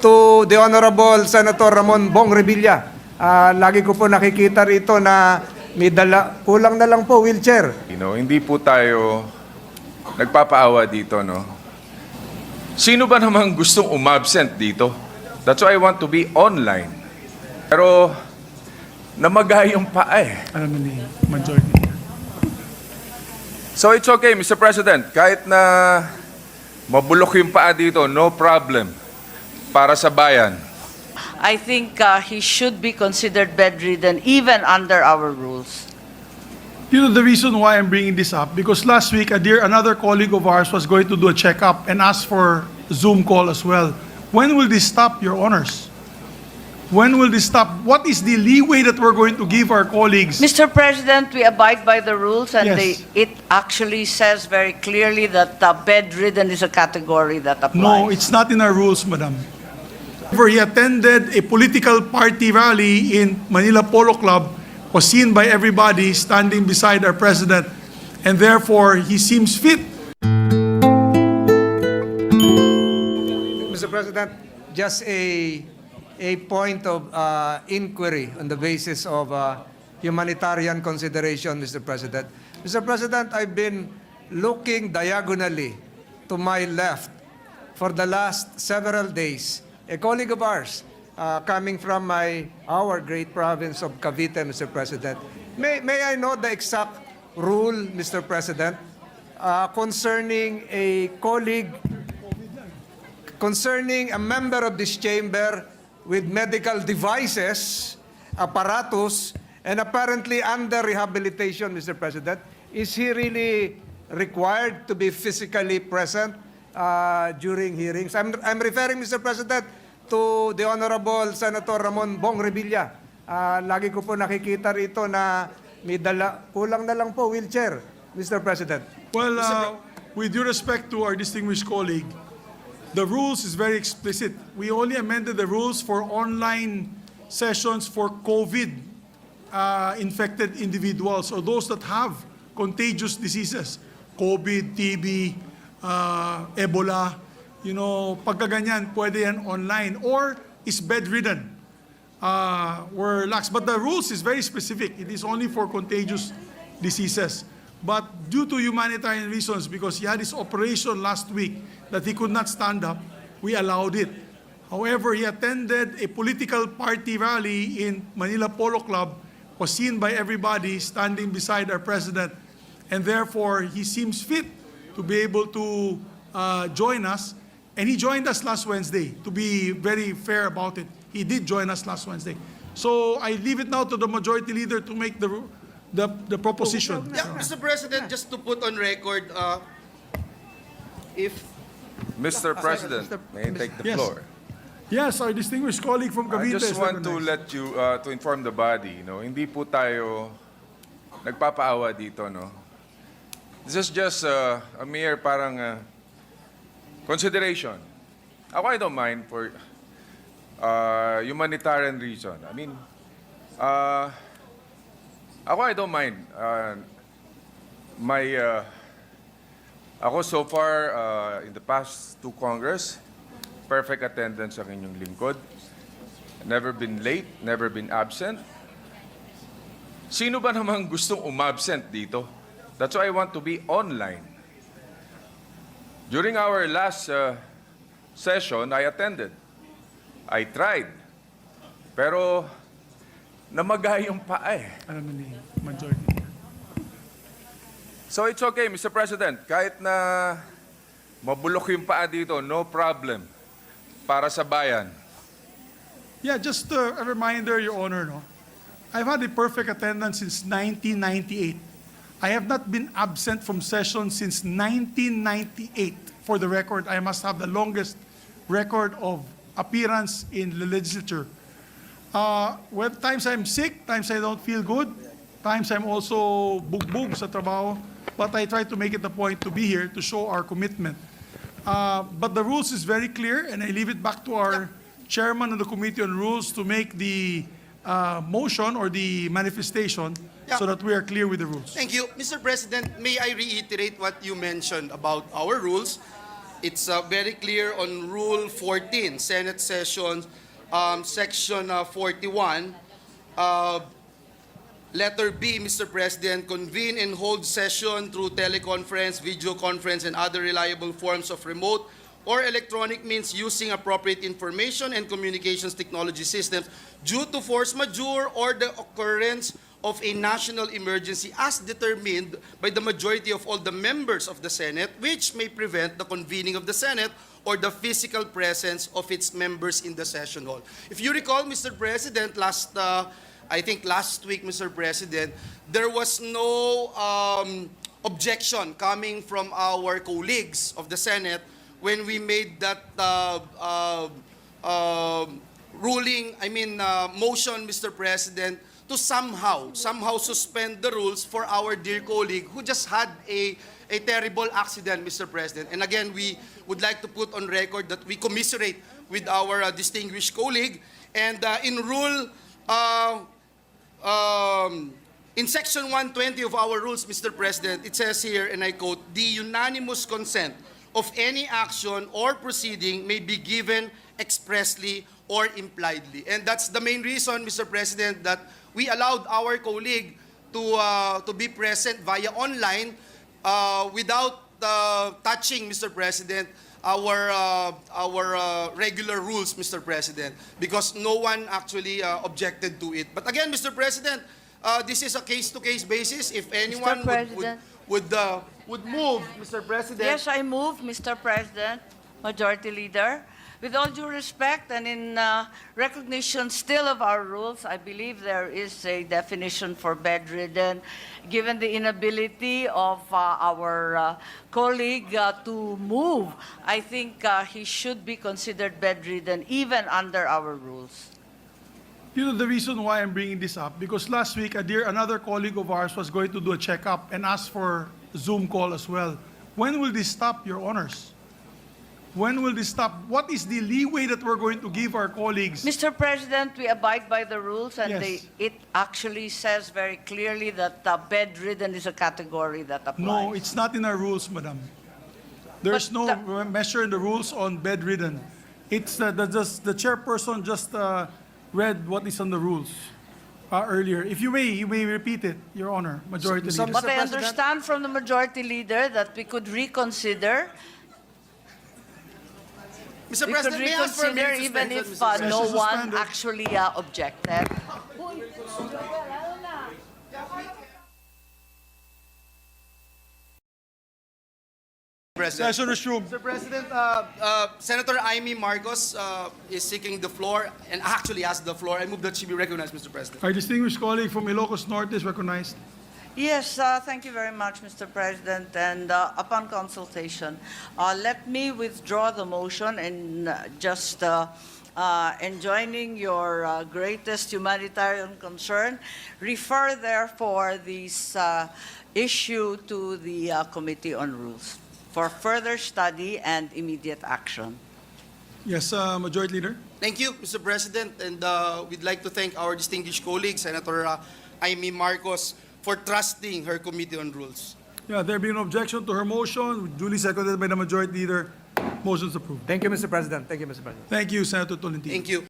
To the Honorable Senator Ramon Bong Revilla, lagi ko po nakikita rito na may dala, kulang na lang po, wheelchair. Hindi po tayo nagpapaawa dito, no? Sino ba namang gustong umabsent dito? That's why I want to be online. Pero, namaga yung paa eh. Alam ni majority. So it's okay, Mr. President. Kahit na mabulok yung paa dito, no problem. Para sa bayan. I think he should be considered bedridden even under our rules. You know the reason why I'm bringing this up? Because last week, another colleague of ours was going to do a checkup and ask for Zoom call as well. When will this stop, Your Honors? When will this stop? What is the leeway that we're going to give our colleagues? Mr. President, we abide by the rules and Yes. it actually says very clearly that bedridden is a category that applies. No, it's not in our rules, Madam. He attended a political party rally in Manila Polo Club, was seen by everybody standing beside our president, and therefore he seems fit. Mr. President, just a point of inquiry on the basis of humanitarian consideration, Mr. President. Mr. President, I've been looking diagonally to my left for the last several days. A colleague of ours coming from our great province of Cavite, Mr. President. May I know the exact rule, Mr. President, concerning a colleague, concerning a member of this chamber with medical devices, apparatus, and apparently under rehabilitation, Mr. President? Is he really required to be physically present during hearings? I'm referring, Mr. President, to the Honorable Senator Ramon Bong Revilla. Lagi ko po nakikita rito na may dala, kulang na lang po, wheelchair, Mr. President. Well, with due respect to our distinguished colleague, the rules is very explicit. We only amended the rules for online sessions for COVID infected individuals or those that have contagious diseases, COVID, TB, Ebola. Pagkaganyan, pwede yan online or is bedridden. We're lax. But the rules is very specific. It is only for contagious diseases. But due to humanitarian reasons, because he had his operation last week that he could not stand up, we allowed it. However, he attended a political party rally in Manila Polo Club, was seen by everybody standing beside our president, and therefore he seems fit to be able to join us. And he joined us last Wednesday, to be very fair about it. He did join us last Wednesday. So I leave it now to the majority leader to make the proposition. Yeah, Mr. President, just to put on record, if Mr. President, may I take the Yes. floor? Yes, our distinguished colleague from I Cavite just is want to recognized. let you, to inform the body, hindi po tayo nagpapaawa dito, no? This is just a mere parang consideration. I don't mind for humanitarian reason. I mean, I don't mind. Ako so far, in the past two Congress, perfect attendance ang inyong lingkod. Never been late, never been absent. Sino ba namang gustong umabsent dito? That's why I want to be online. During our last session, I attended. I tried. Pero, namaga yung paa eh. Alam ni majority. So it's okay, Mr. President. Kahit na mabulok yung paa dito, no problem. Para sa bayan. Yeah, just a reminder, Your Honor, no? I've had a perfect attendance since 1998. I have not been absent from session since 1998. For the record, I must have the longest record of appearance in the legislature. When times I'm sick, times I don't feel good, times I'm also bugbog sa trabaho, but I try to make it a point to be here to show our commitment. But the rules is very clear, and I leave it back to our chairman of the Committee on Rules to make the motion or the manifestation so that we are clear with the rules. Thank you. Mr. President, may I reiterate what you mentioned about our rules? it's very clear on Rule 14, Senate Session, Section 41. Letter B, Mr. President, convene and hold session through teleconference, video conference, and other reliable forms of remote or electronic means using appropriate information and communications technology systems due to force majeure or the occurrence of a national emergency as determined by the majority of all the members of the Senate, which may prevent the convening of the Senate or the physical presence of its members in the session hall. If you recall, Mr. President, I think last week, Mr. President, there was no objection coming from our colleagues of the Senate when we made that motion, Mr. President, to somehow suspend the rules for our dear colleague who just had a terrible accident, Mr. President. And again, we would like to put on record that we commiserate with our distinguished colleague. And in Rule, in Section 120 of our rules, Mr. President, it says here, and I quote, "The unanimous consent of any action or proceeding may be given expressly or impliedly." And that's the main reason, Mr. President, that we allowed our colleague to be present via online without touching, Mr. President, our regular rules, Mr. President, because no one actually objected to it. But again, Mr. President, this is a case-to-case basis. If anyone would move, Mr. President. Yes, I move, Mr. President, Majority Leader. With all due respect and in recognition still of our rules, I believe there is a definition for bedridden. Given the inability of our colleague to move, I think he should be considered bedridden even under our rules. You know the reason why I'm bringing this up? Because last week, another colleague of ours was going to do a checkup and ask for Zoom call as well. When will this stop, Your Honors? When will this stop? What is the leeway that we're going to give our colleagues? Mr. President, we abide by the rules, and Yes. it actually says very clearly that bedridden is a category that applies. No, it's not in our rules, Madam. There's But no measure in the rules on bedridden. It's the chairperson just read what is on the rules earlier. If you may repeat it, Your Honor, Majority So- Leader. But Mr. I President? understand from the Majority Leader that we could reconsider. Mr. We could President, may I ask for a reconsider minute even suspension, if Mr. President? no Session one suspended. actually objected. President. Session resumed. Mr. President, Senator Amy Marcos is seeking the floor and actually has the floor. I move that she be recognized, Mr. President. Our distinguished colleague from Ilocos Norte is recognized. Yes, thank you very much, Mr. President. And upon consultation, let me withdraw the motion and just enjoining your greatest humanitarian concern, refer therefore this issue to the Committee on Rules for further study and immediate action. Yes, Majority Leader. Thank you, Mr. President, and we'd like to thank our distinguished colleague, Senator Amy Marcos, for trusting her Committee on Rules. Yeah, there being no objection to her motion, duly seconded by the Majority Leader. Motion is approved. Thank you, Mr. President. Thank you, Mr. President. Thank you, Senator Tolentino. Thank you.